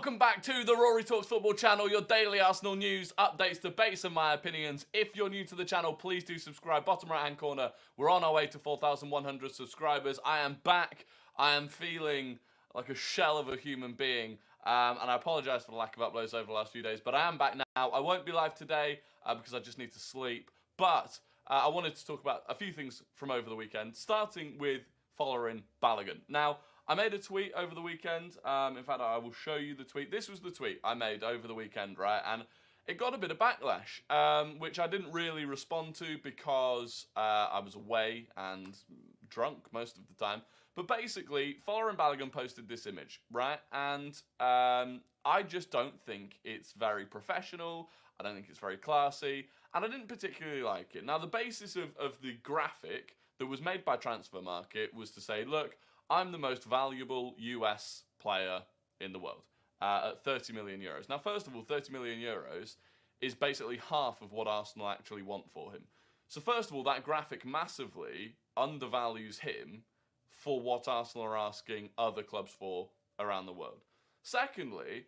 Welcome back to the Rory Talks Football channel, your daily Arsenal news, updates, debates and my opinions. If you're new to the channel, please do subscribe. Bottom right hand corner, we're on our way to 4,100 subscribers. I am back. I am feeling like a shell of a human being. And I apologise for the lack of uploads over the last few days, but I am back now. I won't be live today because I just need to sleep. But I wanted to talk about a few things from over the weekend, starting with following Balogun. Now, I made a tweet over the weekend. In fact, I will show you the tweet. This was the tweet I made over the weekend, right? And it got a bit of backlash, which I didn't really respond to because I was away and drunk most of the time. But basically, following Balogun posted this image, right? And I just don't think it's very professional. I don't think it's very classy. And I didn't particularly like it. Now, the basis of the graphic that was made by Transfer Market was to say, look, I'm the most valuable US player in the world at 30 million euros. Now, first of all, 30 million euros is basically half of what Arsenal actually want for him. So first of all, that graphic massively undervalues him for what Arsenal are asking other clubs for around the world. Secondly,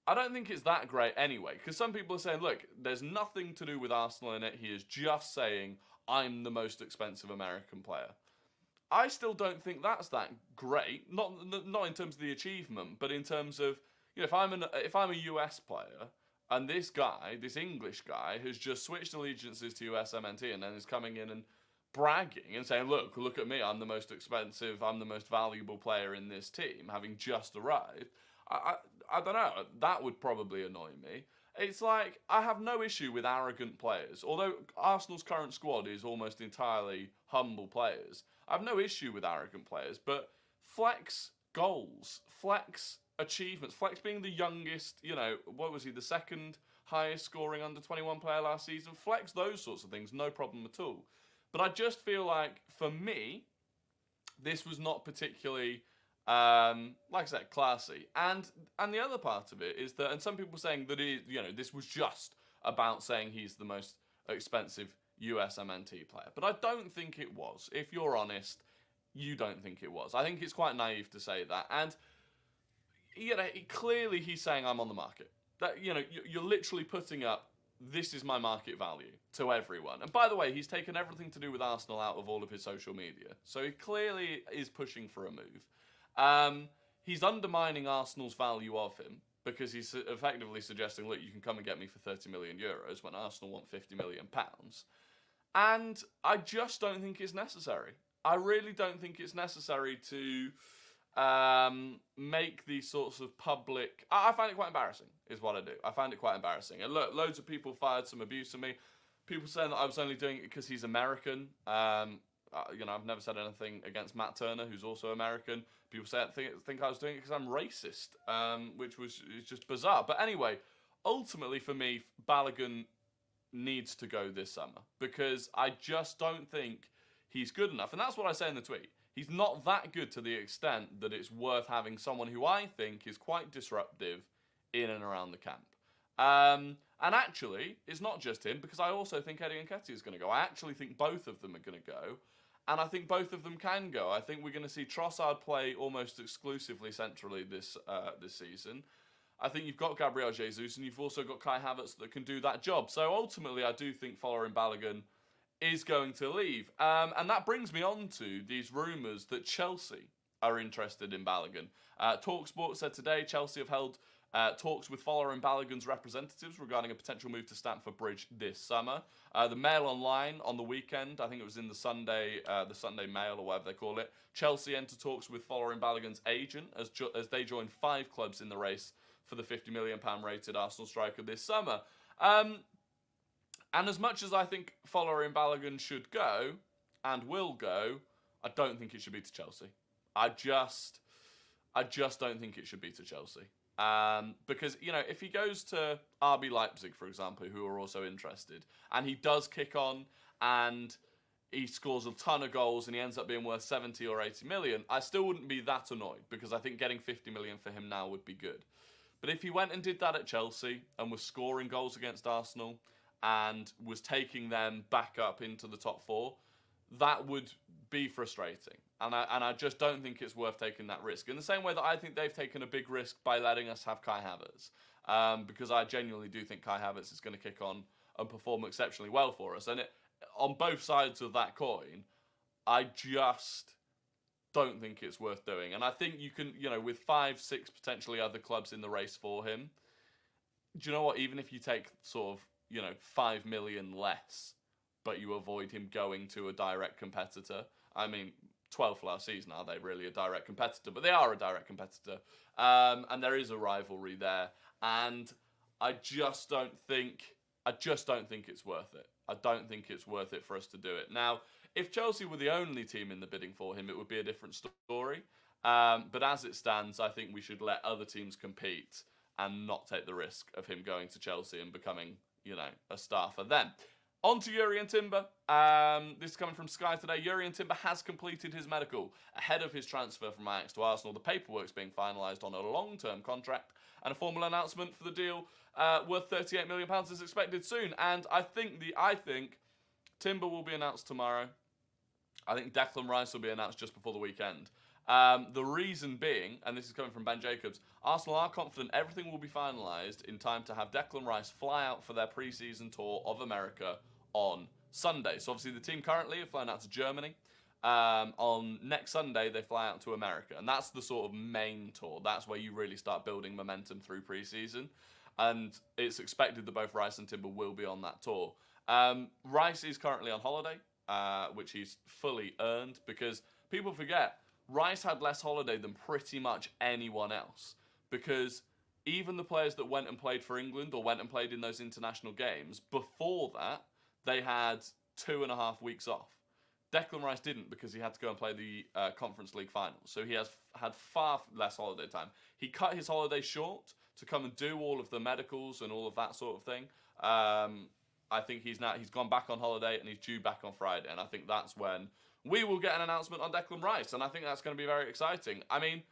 I don't think it's that great anyway, because some people are saying, look, there's nothing to do with Arsenal in it. He is just saying, I'm the most expensive American player. I still don't think that's that great. Not in terms of the achievement, but in terms of, you know, if I'm a US player and this guy, this English guy, has just switched allegiances to USMNT and then is coming in and bragging and saying, look at me, I'm the most expensive, I'm the most valuable player in this team, having just arrived. I don't know. That would probably annoy me. It's like, I have no issue with arrogant players. Although Arsenal's current squad is almost entirely humble players, I have no issue with arrogant players, but flex goals, flex achievements, flex being the youngest, you know, what was he, the second highest scoring under-21 player last season, flex those sorts of things, no problem at all. But I just feel like, for me, this was not particularly, like I said, classy. And the other part of it is that, and some people saying that this was just about saying he's the most expensive USMNT player. But I don't think it was. If you're honest, you don't think it was. I think it's quite naive to say that. And, you know, clearly he's saying I'm on the market. That, you know, you're literally putting up, this is my market value to everyone. And by the way, he's taken everything to do with Arsenal out of all of his social media. So he clearly is pushing for a move. He's undermining Arsenal's value of him because he's effectively suggesting, look, you can come and get me for 30 million euros when Arsenal want 50 million pounds. And I just don't think it's necessary. I really don't think it's necessary to make these sorts of public... I find it quite embarrassing, is what I do. I find it quite embarrassing. And look, loads of people fired some abuse of me. People saying that I was only doing it because he's American. You know, I've never said anything against Matt Turner, who's also American. People think I was doing it because I'm racist, which is just bizarre. But anyway, ultimately for me, Balogun needs to go this summer because I just don't think he's good enough. And that's what I say in the tweet. He's not that good to the extent that it's worth having someone who I think is quite disruptive in and around the camp. And actually, it's not just him, because I also think Eddie Nketiah is going to go. I actually think both of them are going to go. And I think both of them can go. I think we're going to see Trossard play almost exclusively centrally this season. I think you've got Gabriel Jesus, and you've also got Kai Havertz that can do that job. So ultimately, I do think following Balogun is going to leave. And that brings me on to these rumours that Chelsea are interested in Balogun. TalkSport said today Chelsea have held talks with following Balogun's representatives regarding a potential move to Stamford Bridge this summer. The Mail Online on the weekend, I think it was in the Sunday Mail or whatever they call it, Chelsea entered talks with following Balogun's agent as they join 5 clubs in the race for the £50 million rated Arsenal striker this summer. And as much as I think following Balogun should go, and will go, I don't think it should be to Chelsea. I just don't think it should be to Chelsea. Because, you know, if he goes to RB Leipzig, for example, who are also interested, and he does kick on and he scores a ton of goals and he ends up being worth 70 or 80 million, I still wouldn't be that annoyed because I think getting 50 million for him now would be good. But if he went and did that at Chelsea and was scoring goals against Arsenal and was taking them back up into the top 4, that would be frustrating. And I just don't think it's worth taking that risk. In the same way that I think they've taken a big risk by letting us have Kai Havertz. Because I genuinely do think Kai Havertz is going to kick on and perform exceptionally well for us. And on both sides of that coin, I just don't think it's worth doing. And I think you can, with 5, 6 potentially other clubs in the race for him, do you know what? Even if you take sort of, 5 million less, but you avoid him going to a direct competitor. I mean, 12th last season, are they really a direct competitor? But they are a direct competitor. And there is a rivalry there. And I just don't think it's worth it. I don't think it's worth it for us to do it. Now, if Chelsea were the only team in the bidding for him, it would be a different story. But as it stands, I think we should let other teams compete and not take the risk of him going to Chelsea and becoming, a star for them. On to Jurrien Timber. This is coming from Sky today. Jurrien Timber has completed his medical ahead of his transfer from Ajax to Arsenal. The paperwork's being finalised on a long-term contract, and a formal announcement for the deal worth £38 million is expected soon. And I think Timber will be announced tomorrow. I think Declan Rice will be announced just before the weekend. The reason being, and this is coming from Ben Jacobs, Arsenal are confident everything will be finalised in time to have Declan Rice fly out for their pre-season tour of America on Sunday. So obviously the team currently have flown out to Germany. On next Sunday, they fly out to America. And that's the sort of main tour. That's where you really start building momentum through pre-season. And it's expected that both Rice and Timber will be on that tour. Rice is currently on holiday, which he's fully earned, because people forget Rice had less holiday than pretty much anyone else, because even the players that went and played for England or went and played in those international games, before that, they had 2.5 weeks off. Declan Rice didn't, because he had to go and play the Conference League finals, so he has had far less holiday time. He cut his holiday short to come and do all of the medicals and all of that sort of thing. I think he's gone back on holiday and he's due back on Friday, and I think that's when we will get an announcement on Declan Rice, and I think that's going to be very exciting. I mean,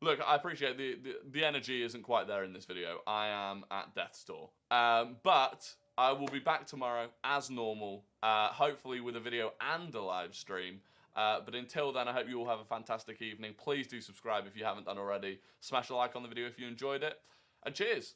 look, I appreciate the energy isn't quite there in this video. I am at death's door. But I will be back tomorrow as normal, hopefully with a video and a live stream. But until then, I hope you all have a fantastic evening. Please do subscribe if you haven't done already. Smash a like on the video if you enjoyed it. And cheers!